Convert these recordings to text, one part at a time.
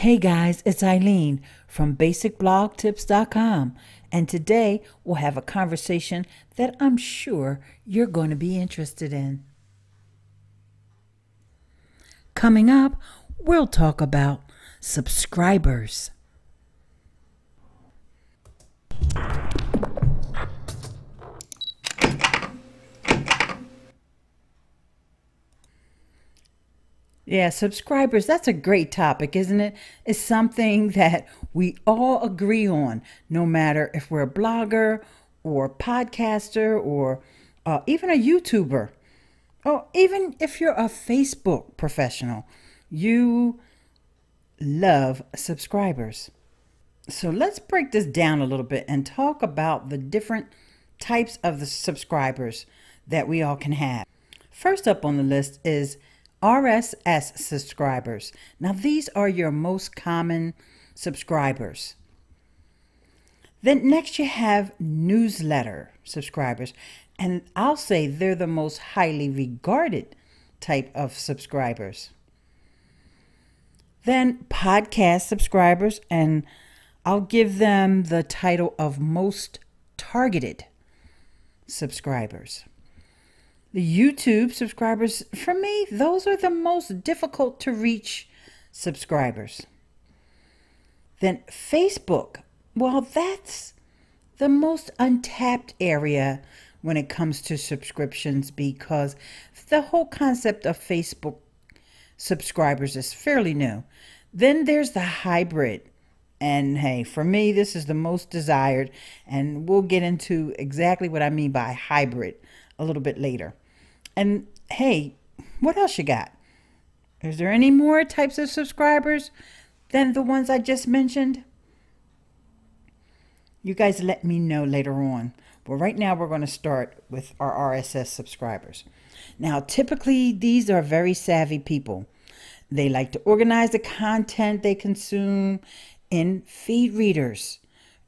Hey guys, it's Ileane from basicblogtips.com, and today we'll have a conversation that I'm sure you're going to be interested in. Coming up, we'll talk about subscribers. Yeah, subscribers, that's a great topic, isn't it? It's something that we all agree on, no matter if we're a blogger or a podcaster or even a YouTuber, or even if you're a Facebook professional, you love subscribers. So let's break this down a little bit and talk about the different types of the subscribers that we all can have. First up on the list is RSS subscribers. Now, these are your most common subscribers. Then next you have newsletter subscribers. And I'll say they're the most highly regarded type of subscribers. Then podcast subscribers, and I'll give them the title of most targeted subscribers. The YouTube subscribers, for me, those are the most difficult to reach subscribers. Then Facebook, well, that's the most untapped area when it comes to subscriptions, because the whole concept of Facebook subscribers is fairly new. Then there's the hybrid. And hey, for me, this is the most desired, and we'll get into exactly what I mean by hybrid a little bit later. And hey, what else you got? Is there any more types of subscribers than the ones I just mentioned? You guys let me know later on. But right now we're going to start with our RSS subscribers. Now, typically these are very savvy people. They like to organize the content they consume in feed readers.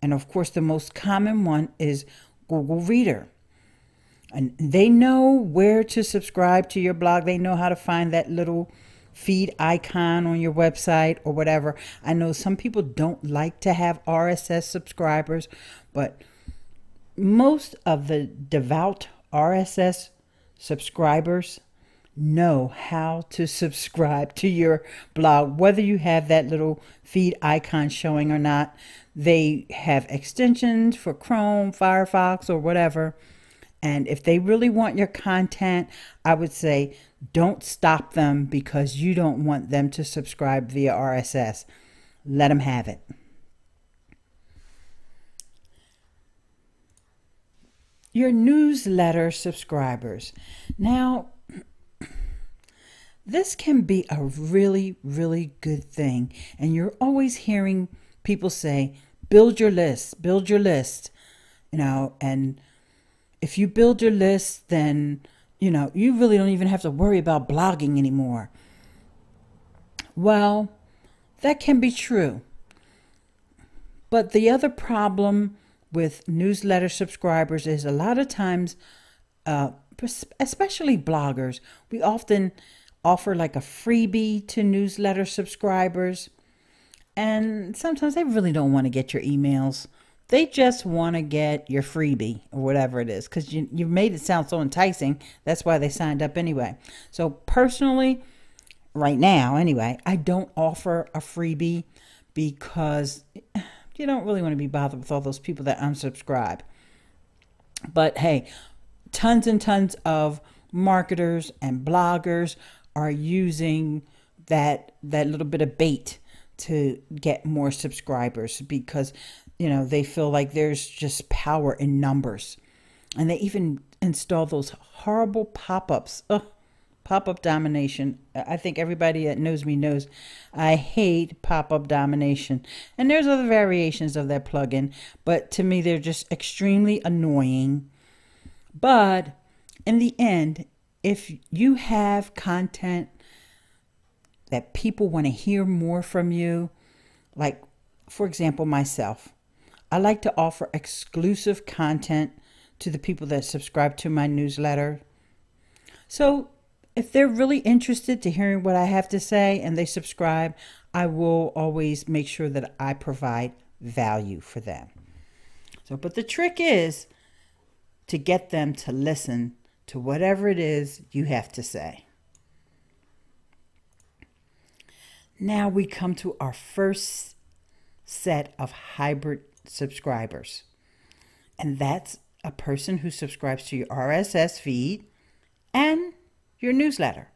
And of course, the most common one is Google Reader. And they know where to subscribe to your blog. They know how to find that little feed icon on your website or whatever. I know some people don't like to have RSS subscribers, but most of the devout RSS subscribers know how to subscribe to your blog, whether you have that little feed icon showing or not. They have extensions for Chrome, Firefox, or whatever. And if they really want your content, I would say don't stop them because you don't want them to subscribe via RSS. Let them have it. Your newsletter subscribers. Now, this can be a really, really good thing. And you're always hearing people say, build your list, and if you build your list, then, you really don't even have to worry about blogging anymore. Well, that can be true. But the other problem with newsletter subscribers is a lot of times, especially bloggers, we often offer like a freebie to newsletter subscribers. And sometimes they really don't want to get your emails. They just want to get your freebie or whatever it is, because you made it sound so enticing. That's why they signed up anyway. So personally, right now anyway, I don't offer a freebie because you don't really want to be bothered with all those people that unsubscribe. But hey, tons and tons of marketers and bloggers are using that little bit of bait to get more subscribers because they feel like there's just power in numbers. And they even install those horrible pop-ups. Pop-up domination. I think everybody that knows me knows I hate pop-up domination. And there's other variations of that plugin, but to me they're just extremely annoying. But in the end, if you have content that people want to hear more from you, like for example myself, I like to offer exclusive content to the people that subscribe to my newsletter. So if they're really interested to hearing what I have to say and they subscribe, I will always make sure that I provide value for them. So, but the trick is to get them to listen to whatever it is you have to say. Now we come to our first set of hybrid subscribers. And that's a person who subscribes to your RSS feed and your newsletter.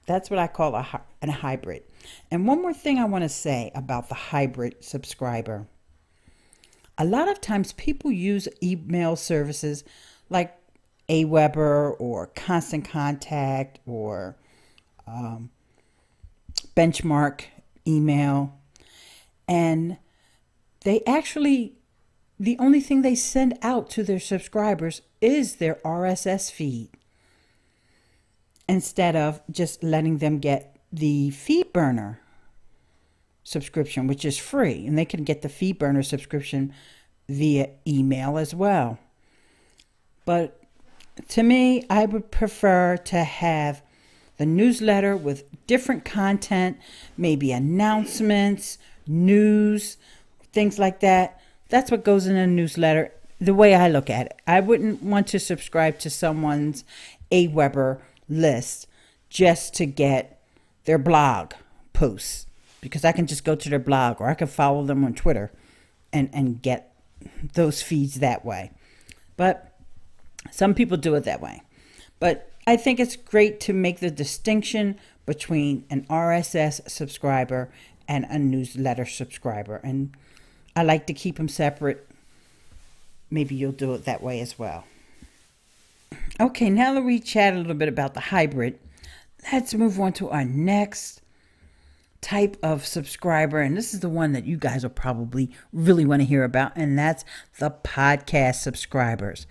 That's what I call a hybrid. And one more thing I want to say about the hybrid subscriber. A lot of times people use email services like Aweber or Constant Contact or Benchmark email. And they actually, the only thing they send out to their subscribers is their RSS feed, instead of just letting them get the FeedBurner subscription, which is free. And they can get the FeedBurner subscription via email as well. But to me, I would prefer to have the newsletter with different content, maybe announcements, news, things like that. That's what goes in a newsletter, the way I look at it. I wouldn't want to subscribe to someone's Aweber list just to get their blog posts, because I can just go to their blog, or I can follow them on Twitter and get those feeds that way. But some people do it that way. But I think it's great to make the distinction between an RSS subscriber and a newsletter subscriber. And I like to keep them separate. Maybe you'll do it that way as well. Okay, now that we chat a little bit about the hybrid, let's move on to our next type of subscriber. And this is the one that you guys will probably really want to hear about. And that's the podcast subscribers.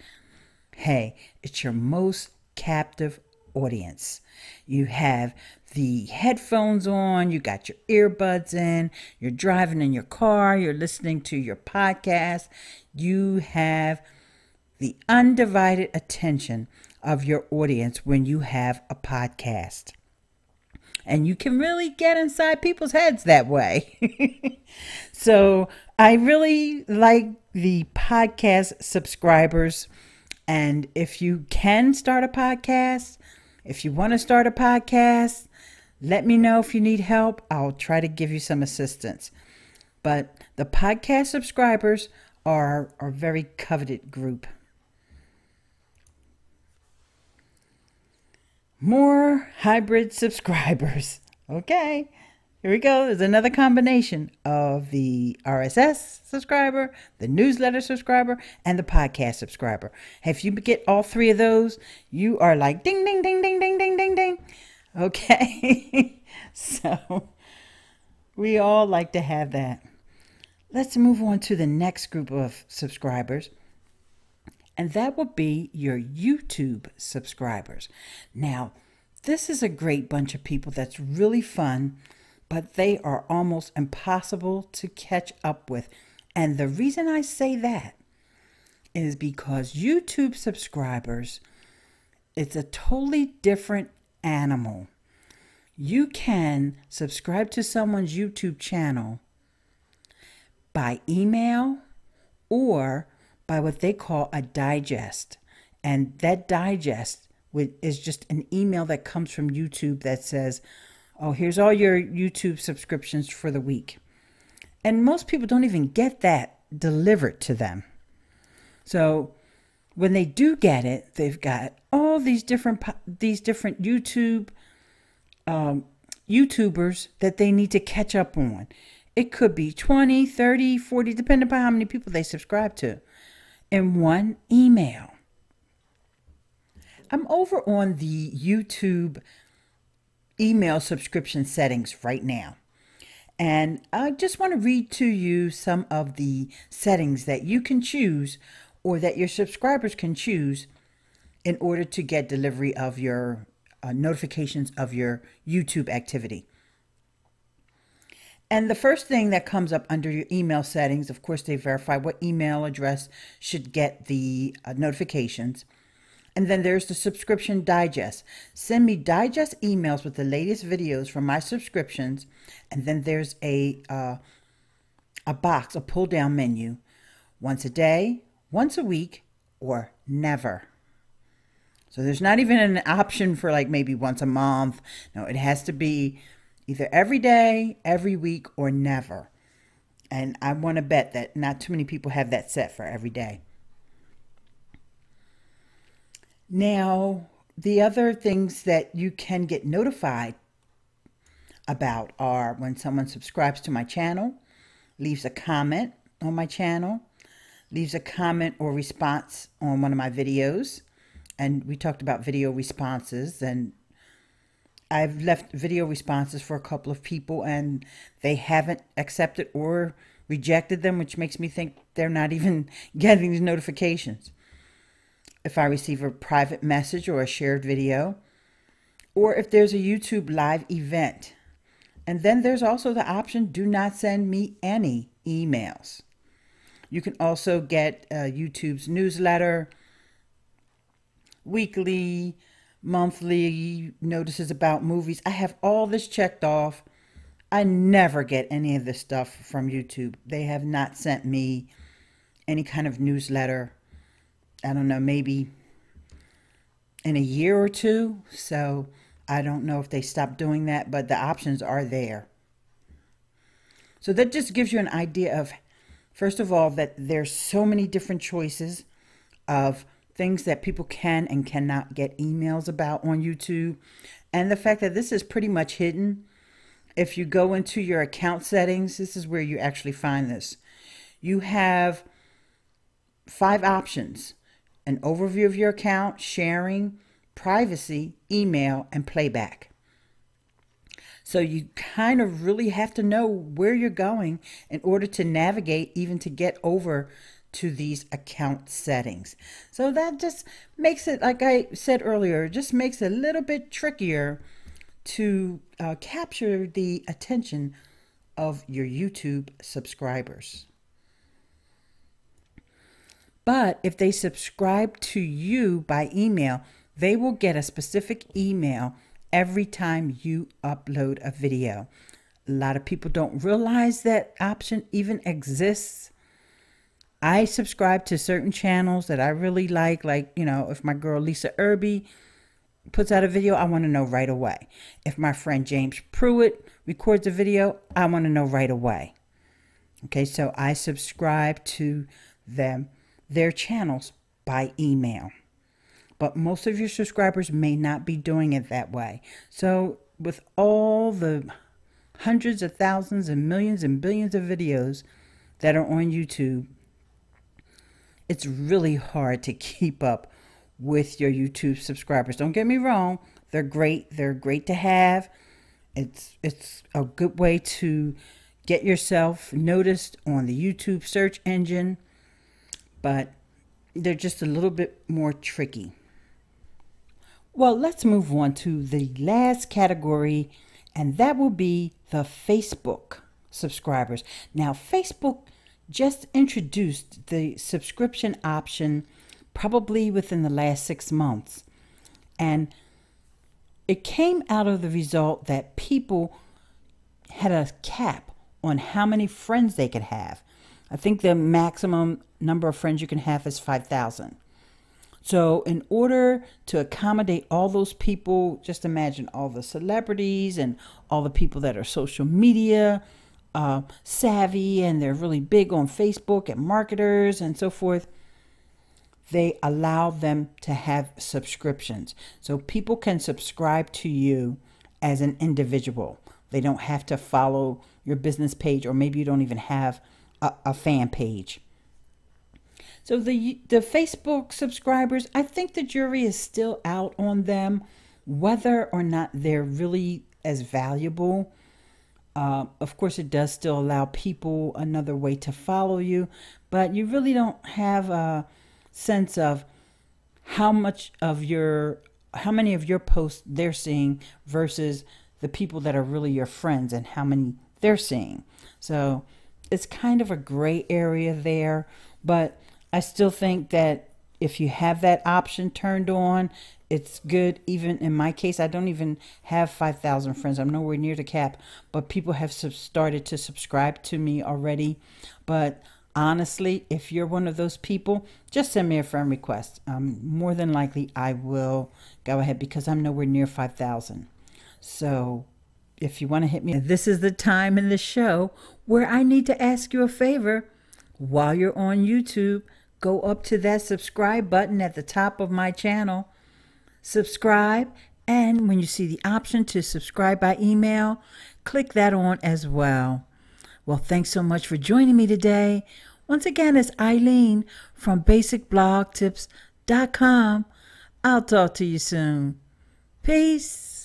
Hey, it's your most captive audience. You have the headphones on, you got your earbuds in, you're driving in your car, you're listening to your podcast. You have the undivided attention of your audience when you have a podcast. And you can really get inside people's heads that way. So I really like the podcast subscribers. And if you can start a podcast, if you want to start a podcast, let me know if you need help. I'll try to give you some assistance. But the podcast subscribers are a very coveted group. More hybrid subscribers. Okay, here we go. There's another combination of the RSS subscriber, the newsletter subscriber, and the podcast subscriber. If you get all three of those, you are like ding, ding, ding, ding, ding, ding, ding, ding. Okay, so we all like to have that. Let's move on to the next group of subscribers. And that will be your YouTube subscribers. Now, this is a great bunch of people that's really fun, but they are almost impossible to catch up with. And the reason I say that is because YouTube subscribers, it's a totally different animal. You can subscribe to someone's YouTube channel by email or by what they call a digest. And that digest is just an email that comes from YouTube that says, oh, here's all your YouTube subscriptions for the week. And most people don't even get that delivered to them. So when they do get it, they've got all these different YouTubers that they need to catch up on. It could be 20, 30, 40, depending upon how many people they subscribe to, in one email. I'm over on the YouTube email subscription settings right now. And I just want to read to you some of the settings that you can choose, or that your subscribers can choose, in order to get delivery of your notifications of your YouTube activity. And the first thing that comes up under your email settings, of course, they verify what email address should get the notifications. And then there's the subscription digest. Send me digest emails with the latest videos from my subscriptions. And then there's a box, a pull down menu. Once a day, once a week, or never. So there's not even an option for like maybe once a month. No, it has to be either every day, every week, or never. And I want to bet that not too many people have that set for every day. Now, the other things that you can get notified about are when someone subscribes to my channel, leaves a comment on my channel, leaves a comment or response on one of my videos. And we talked about video responses, and I've left video responses for a couple of people and they haven't accepted or rejected them, which makes me think they're not even getting these notifications. If I receive a private message or a shared video, or if there's a YouTube live event. And then there's also the option, do not send me any emails. You can also get YouTube's newsletter, weekly, monthly notices about movies. I have all this checked off. I never get any of this stuff from YouTube. They have not sent me any kind of newsletter. I don't know, maybe in a year or two. So I don't know if they stopped doing that, but the options are there. So that just gives you an idea of, first of all, that there's so many different choices of things that people can and cannot get emails about on YouTube. And the fact that this is pretty much hidden. If you go into your account settings, this is where you actually find this. You have 5 options: an overview of your account, sharing, privacy, email, and playback. So you kind of really have to know where you're going in order to navigate, even to get over to these account settings. So that just makes it, like I said earlier, just makes it a little bit trickier to capture the attention of your YouTube subscribers. But if they subscribe to you by email, they will get a specific email every time you upload a video. A lot of people don't realize that option even exists. I subscribe to certain channels that I really like, you know, if my girl Lisa Irby puts out a video, I want to know right away. If my friend James Pruitt records a video, I want to know right away. Okay, so I subscribe to their channels by email. But most of your subscribers may not be doing it that way. So with all the hundreds of thousands and millions and billions of videos that are on YouTube, it's really hard to keep up with your YouTube subscribers. Don't get me wrong, they're great. They're great to have. It's a good way to get yourself noticed on the YouTube search engine, but they're just a little bit more tricky. Well, let's move on to the last category, and that will be the Facebook subscribers. Now, Facebook just introduced the subscription option probably within the last 6 months. And it came out of the result that people had a cap on how many friends they could have. I think the maximum number of friends you can have is 5,000. So in order to accommodate all those people, just imagine all the celebrities and all the people that are social media savvy, and they're really big on Facebook, and marketers and so forth. They allow them to have subscriptions. So people can subscribe to you as an individual. They don't have to follow your business page, or maybe you don't even have a fan page. So the Facebook subscribers, I think the jury is still out on them, whether or not they're really as valuable. Of course, it does still allow people another way to follow you, but you really don't have a sense of how many of your posts they're seeing versus the people that are really your friends and how many they're seeing. So it's kind of a gray area there, but I still think that if you have that option turned on, it's good. Even in my case, I don't even have 5,000 friends. I'm nowhere near the cap, but people have started to subscribe to me already. But honestly, if you're one of those people, just send me a friend request. More than likely, I will go ahead because I'm nowhere near 5,000. So if you want to hit me, this is the time in the show where I need to ask you a favor. While you're on YouTube, go up to that subscribe button at the top of my channel. Subscribe, and when you see the option to subscribe by email, click that on as well. Well, thanks so much for joining me today. Once again, it's Ileane from basicblogtips.com. I'll talk to you soon. Peace.